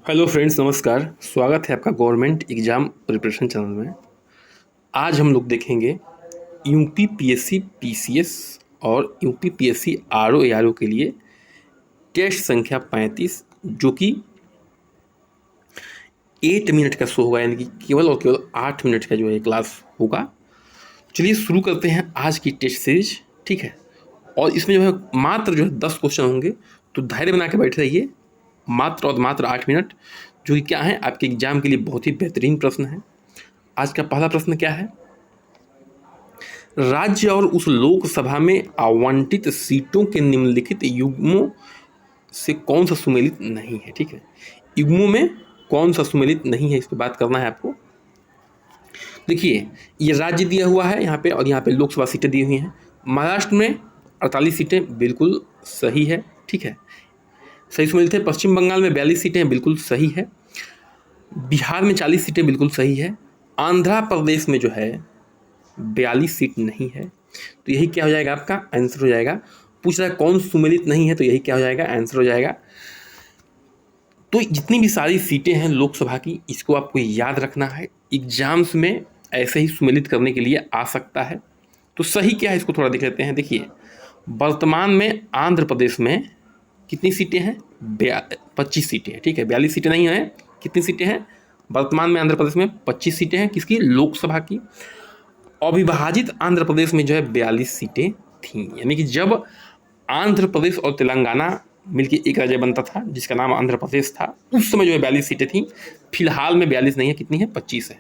Hello friends, नमस्कार। स्वागत है आपका गवर्नमेंट एग्ज़ाम प्रिपरेशन चैनल में। आज हम लोग देखेंगे यूपी पीएससी पीसीएस और यूपी पीएससी आरओ एआरओ के लिए टेस्ट संख्या 35, जो कि 8 मिनट का शो होगा, यानी कि केवल और केवल 8 मिनट का जो है क्लास होगा। चलिए शुरू करते हैं आज की टेस्ट सीरीज। ठीक है, और इसमें जो है मात्र जो है 10 क्वेश्चन होंगे, तो धैर्य बना के बैठे रहिए। मात्र और मात्र 8 मिनट, जो कि क्या है, आपके एग्जाम के लिए बहुत ही बेहतरीन प्रश्न है। आज का पहला प्रश्न क्या है? राज्य और उस लोकसभा में आवंटित सीटों के निम्नलिखित युग्मों से कौन सा सुमेलित नहीं है? ठीक है, युग्मों में कौन सा सुमेलित नहीं है, इस पर बात करना है आपको। देखिए, ये राज्य दिया हुआ है यहाँ पे, और यहाँ पे लोकसभा सीटें दी हुई हैं। महाराष्ट्र में 48 सीटें, बिल्कुल सही है। ठीक है, सही सुमेलित है। पश्चिम बंगाल में 42 सीटें, बिल्कुल सही है। बिहार में 40 सीटें, बिल्कुल सही है। आंध्र प्रदेश में जो है 42 सीट नहीं है, तो यही क्या हो जाएगा, आपका आंसर हो जाएगा। पूछ रहा है कौन सुमेलित नहीं है, तो यही क्या हो जाएगा, आंसर हो जाएगा। तो जितनी भी सारी सीटें हैं लोकसभा की, इसको आपको याद रखना है। एग्जाम्स में ऐसे ही सुमेलित करने के लिए आ सकता है। तो सही क्या है, इसको थोड़ा देख लेते हैं। देखिए, वर्तमान में आंध्र प्रदेश में कितनी सीटें हैं? 25 सीटें हैं। ठीक है, 42 सीटें नहीं हैं। कितनी सीटें हैं वर्तमान में? आंध्र प्रदेश में 25 सीटें हैं। किसकी? लोकसभा की। अविभाजित आंध्र प्रदेश में जो है 42 सीटें थीं, यानी कि जब आंध्र प्रदेश और तेलंगाना मिलकर एक राज्य बनता था जिसका नाम आंध्र प्रदेश था, उस समय जो है 42 सीटें थीं। फिलहाल में 42 नहीं है, कितनी है? 25 है।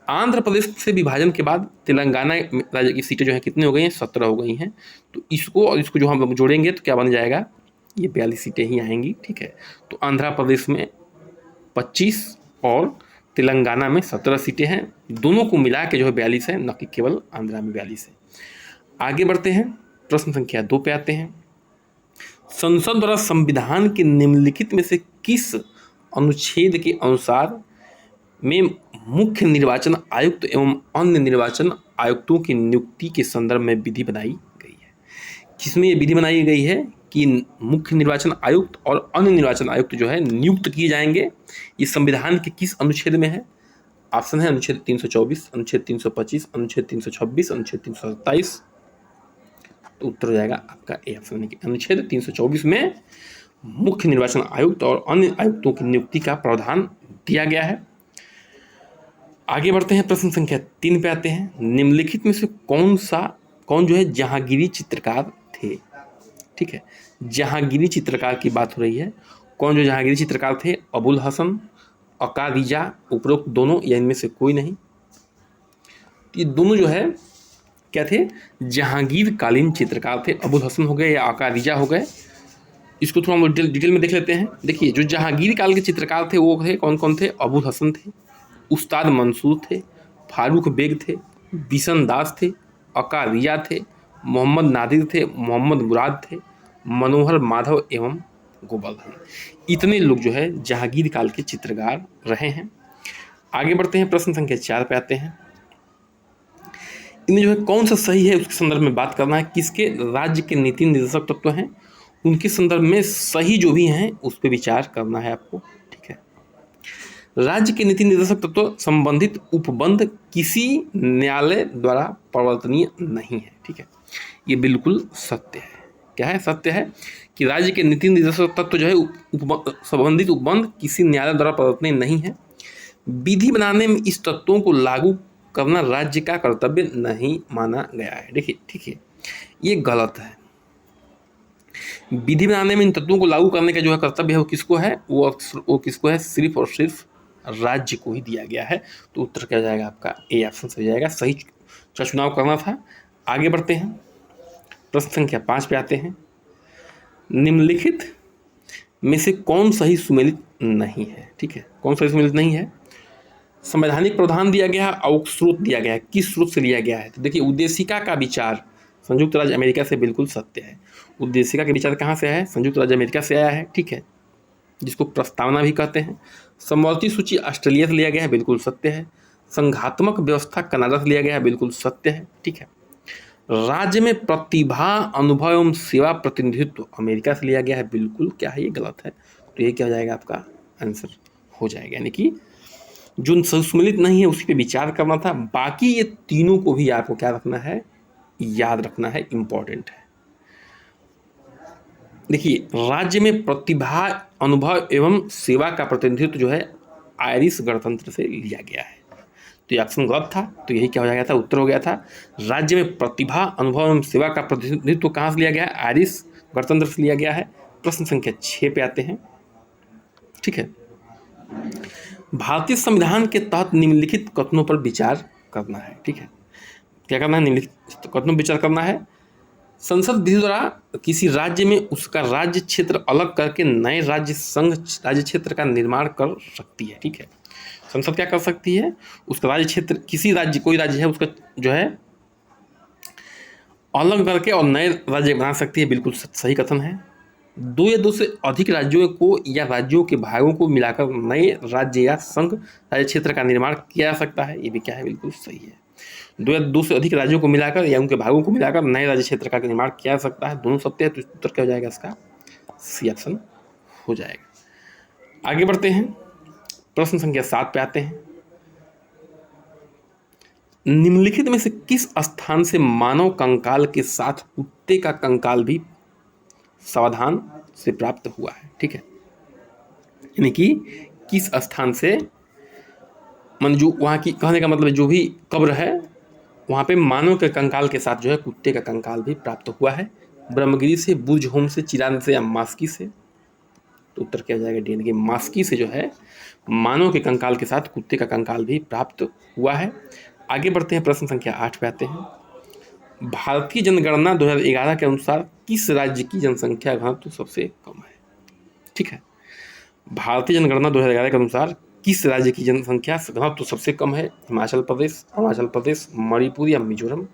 आंध्र प्रदेश से विभाजन के बाद तेलंगाना राज्य की सीटें जो है कितनी हो गई हैं? 17 हो गई हैं। तो इसको और इसको जो हम जोड़ेंगे तो क्या बन जाएगा? ये 42 सीटें ही आएंगी। ठीक है, तो आंध्र प्रदेश में 25 और तेलंगाना में 17 सीटें हैं। दोनों को मिला के जो है 42 है, न कि केवल आंध्रा में 42 है। आगे बढ़ते हैं, प्रश्न संख्या 2 पे आते हैं। संसद द्वारा संविधान के निम्नलिखित में से किस अनुच्छेद के अनुसार में मुख्य निर्वाचन आयुक्त एवं अन्य निर्वाचन आयुक्तों की नियुक्ति के संदर्भ में विधि बनाई गई है? किसमें ये विधि बनाई गई है कि मुख्य निर्वाचन आयुक्त और अन्य निर्वाचन आयुक्त जो है नियुक्त किए जाएंगे? ये संविधान के किस अनुच्छेद में है? ऑप्शन है अनुच्छेद 324, अनुच्छेद 325, अनुच्छेद 326, अनुच्छेद 327। तो उत्तर हो जाएगा आपका ए ऑप्शन, यानी कि अनुच्छेद 324 में मुख्य निर्वाचन आयुक्त और अन्य आयुक्तों की नियुक्ति का प्रावधान दिया गया है। आगे बढ़ते हैं, प्रश्न संख्या 3 पे आते हैं। निम्नलिखित में से कौन जो है जहांगीरी चित्रकार थे? ठीक है, जहांगीरी चित्रकार की बात हो रही है। कौन जो जहांगीरी चित्रकार थे? अबुल हसन, अकारिजा, उपरोक्त दोनों या इनमें से कोई नहीं? ये दोनों जो है क्या थे? जहांगीर कालीन चित्रकार थे। अबुल हसन हो गए या अकारिजा हो गए, इसको थोड़ा हम डिटेल में देख लेते हैं। देखिए, जो जहांगीर काल के चित्रकार थे वो थे कौन कौन थे? अबुल हसन थे, उस्ताद मंसूर थे, फारूक बेग थे, बिशन दास थे, अकारिया थे, मोहम्मद नादिर थे, मोहम्मद मुराद थे, मनोहर माधव एवं गोवर्धन। इतने लोग जो है जहांगीर काल के चित्रकार रहे हैं। आगे बढ़ते हैं, प्रश्न संख्या 4 पे आते हैं। इनमें जो है कौन सा सही है उसके संदर्भ में बात करना है। किसके राज्य के नीति निर्देशक तत्व हैं, उनके संदर्भ में सही जो भी हैं उस पर विचार करना है आपको। ठीक है, राज्य के नीति निर्देशक तत्व संबंधित उपबंध किसी न्यायालय द्वारा परिवर्तनीय नहीं है। ठीक है, ये बिल्कुल सत्य है। क्या है? सत्य है कि राज्य के नीति निर्देशक तत्व जो है संबंधित उपबंध किसी न्यायालय द्वारा परिवर्तनीय नहीं है। विधि बनाने में इस तत्वों को लागू करना राज्य का कर्तव्य नहीं माना गया है। देखिए, ठीक है, ये गलत है। विधि बनाने में इन तत्वों को लागू करने का जो है कर्तव्य है वो किसको है? वो किसको है? सिर्फ और सिर्फ राज्य को ही दिया गया है। तो उत्तर क्या जाएगा आपका? ए ऑप्शन से हो जाएगा। सही का चुनाव करना था। आगे बढ़ते हैं, प्रश्न संख्या 5 पे आते हैं। निम्नलिखित में से कौन सही सुमेलित नहीं है? ठीक है, कौन सही सुमेलित नहीं है? संवैधानिक प्रावधान दिया गया है और स्रोत दिया गया है। किस स्रोत से लिया गया है? तो देखिए, उद्देशिका का विचार संयुक्त राज्य अमेरिका से बिल्कुल सत्य है। उद्देशिका का विचार कहाँ से आया है? संयुक्त राज्य अमेरिका से आया है। ठीक है, जिसको प्रस्तावना भी कहते हैं। समवर्ती सूची ऑस्ट्रेलिया से लिया गया है, बिल्कुल सत्य है। संघात्मक व्यवस्था कनाडा से लिया गया है, बिल्कुल सत्य है। ठीक है, राज्य में प्रतिभा, अनुभव एवं सेवा प्रतिनिधित्व अमेरिका से लिया गया है, बिल्कुल क्या है? ये गलत है। तो ये क्या हो जाएगा आपका? आंसर हो जाएगा। यानी कि जो सुमेलित नहीं है उसी पे विचार करना था, बाकी ये तीनों को भी आपको क्या रखना है, याद रखना है, इंपॉर्टेंट है। देखिए, राज्य में प्रतिभा, अनुभव एवं सेवा का प्रतिनिधित्व जो है आयरिश गणतंत्र से लिया गया है। तो ये ऑप्शन गलत था, तो यही क्या हो गया था, उत्तर हो गया था। राज्य में प्रतिभा, अनुभव एवं सेवा का प्रतिनिधित्व कहाँ से लिया गया है, आयरिश गणतंत्र से लिया गया है। प्रश्न संख्या 6 पे आते हैं। ठीक है, भारतीय संविधान के तहत निम्नलिखित कथनों पर विचार करना है। ठीक है, क्या करना है, निम्नलिखित कथनों पर विचार करना है। संसद विधि द्वारा किसी राज्य में उसका राज्य क्षेत्र अलग करके नए राज्य संघ राज्य क्षेत्र का निर्माण कर सकती है। ठीक है, संसद क्या कर सकती है, उसका राज्य क्षेत्र, किसी राज्य, कोई राज्य है उसका जो है अलग करके और नए राज्य बना सकती है। बिल्कुल सही कथन है। दो या दो से अधिक राज्यों को या राज्यों के भागों को मिलाकर नए राज्य या संघ राज्य क्षेत्र का निर्माण किया जा सकता है। ये भी क्या है, बिल्कुल सही है। दो या दो से अधिक राज्यों को मिलाकर या उनके भागों को मिलाकर नए राज्य क्षेत्र का निर्माण किया जा सकता है। दोनों सत्य है, तो उत्तर क्या हो जाएगा इसका, सी ऑप्शन हो जाएगा। आगे बढ़ते हैं, प्रश्न संख्या 7 पे आते हैं। निम्नलिखित में से किस स्थान से मानव कंकाल के साथ कुत्ते का कंकाल भी सावधान से प्राप्त हुआ है। ठीक है, यानी कि किस स्थान से, मान जो वहाँ की, कहने का मतलब जो भी कब्र है वहाँ पे मानव के कंकाल के साथ जो है कुत्ते का कंकाल भी प्राप्त हुआ है। ब्रह्मगिरी से, बुर्जहोम से, चिरान से या मास्की से। तो उत्तर क्या हो जाएगा, डी, कि मास्की से जो है मानव के कंकाल के साथ कुत्ते का कंकाल भी प्राप्त हुआ है। आगे बढ़ते हैं, प्रश्न संख्या 8 पे आते हैं। भारतीय जनगणना 2011 के अनुसार किस राज्य की जनसंख्या घनत्व सबसे कम है। ठीक है, भारतीय जनगणना 2011 के अनुसार किस राज्य की जनसंख्या घनत्व सबसे कम है, हिमाचल प्रदेश, अरुणाचल प्रदेश, मणिपुर या मिजोरम।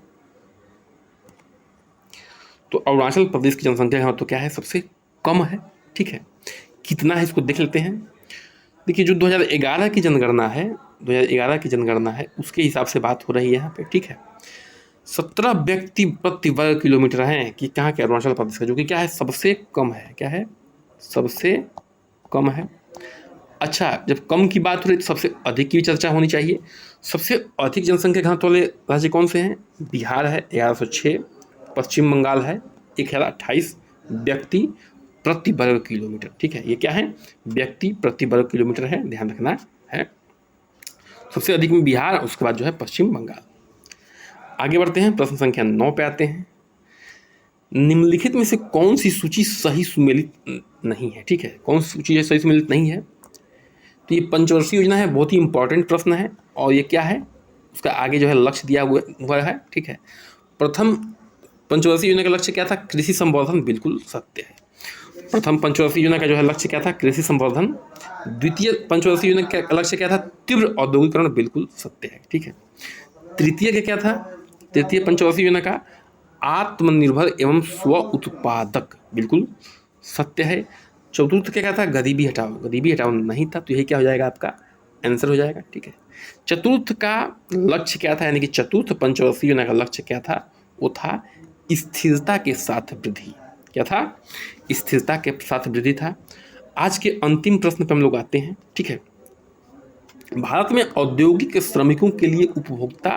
तो अरुणाचल प्रदेश की जनसंख्या घनत्व क्या है, सबसे कम है। ठीक है, कितना है इसको देख लेते हैं। देखिए, जो 2011 की जनगणना है, 2011 की जनगणना है उसके हिसाब से बात हो रही है यहाँ पे। ठीक है, 17 व्यक्ति प्रति वर्ग किलोमीटर हैं कि कहाँ के, अरुणाचल प्रदेश का, जो कि क्या है, सबसे कम है। क्या है, सबसे कम है। अच्छा, जब कम की बात हो रही तो सबसे अधिक की भी चर्चा होनी चाहिए। सबसे अधिक जनसंख्या घनत्व वाले राज्य कौन से हैं, बिहार है 1106, पश्चिम बंगाल है 1028 व्यक्ति प्रति वर्ग किलोमीटर। ठीक है, ये क्या है, व्यक्ति प्रति वर्ग किलोमीटर है, ध्यान रखना है। सबसे अधिक में बिहार, उसके बाद जो है पश्चिम बंगाल। आगे बढ़ते हैं, प्रश्न संख्या 9 पे आते हैं। निम्नलिखित में से कौन सी सूची सही सुमेलित नहीं है। ठीक है, कौन सी सूची सही सुमेलित नहीं है, तो ये पंचवर्षीय योजना है, बहुत ही इंपॉर्टेंट प्रश्न है। और ये क्या है, उसका आगे जो है लक्ष्य दिया हुआ है। ठीक है, प्रथम पंचवर्षीय योजना का लक्ष्य क्या था, कृषि संवर्धन, बिल्कुल सत्य है। प्रथम पंचवर्षीय योजना का जो है लक्ष्य क्या था, कृषि संवर्धन। द्वितीय पंचवर्षीय योजना का लक्ष्य क्या था, तीव्र औद्योगिकरण, बिल्कुल सत्य है। ठीक है, तृतीय का क्या था, तृतीय पंचवर्षीय योजना का आत्मनिर्भर एवं स्व उत्पादक, बिल्कुल सत्य है। चतुर्थ क्या था, गरीबी हटाओ, गरीबी हटाओ नहीं था, तो यही क्या हो जाएगा, आपका आंसर हो जाएगा। ठीक है, चतुर्थ का लक्ष्य क्या था, यानी कि चतुर्थ पंचवर्षीय योजना का लक्ष्य क्या था, वो था स्थिरता के साथ वृद्धि। क्या था, स्थिरता के साथ वृद्धि था। आज के अंतिम प्रश्न पर हम लोग आते हैं। ठीक है, भारत में औद्योगिक श्रमिकों के लिए उपभोक्ता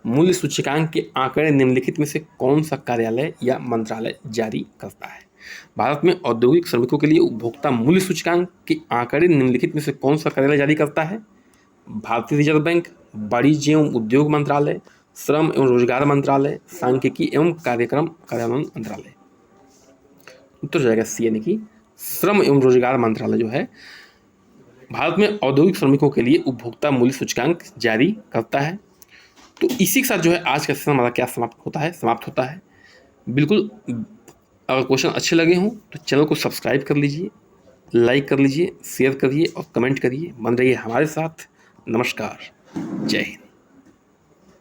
मूल्य सूचकांक के आंकड़े निम्नलिखित में से कौन सा कार्यालय या मंत्रालय जारी करता है। भारत में औद्योगिक श्रमिकों के लिए उपभोक्ता मूल्य सूचकांक के आंकड़े निम्नलिखित में से कौन सा कार्यालय जारी करता है। भारतीय रिजर्व बैंक, वाणिज्य एवं उद्योग मंत्रालय, श्रम एवं रोजगार मंत्रालय, सांख्यिकी एवं कार्यक्रम कार्यान्वयन मंत्रालय। उत्तर हो जाएगा सी, यानी कि श्रम एवं रोजगार मंत्रालय जो है भारत में औद्योगिक श्रमिकों के लिए उपभोक्ता मूल्य सूचकांक जारी करता है। तो इसी के साथ जो है आज का सेशन हमारा क्या समाप्त होता है। बिल्कुल, अगर क्वेश्चन अच्छे लगे हों तो चैनल को सब्सक्राइब कर लीजिए, लाइक कर लीजिए, शेयर करिए और कमेंट करिए। बन रहिए हमारे साथ। नमस्कार, जय हिंद।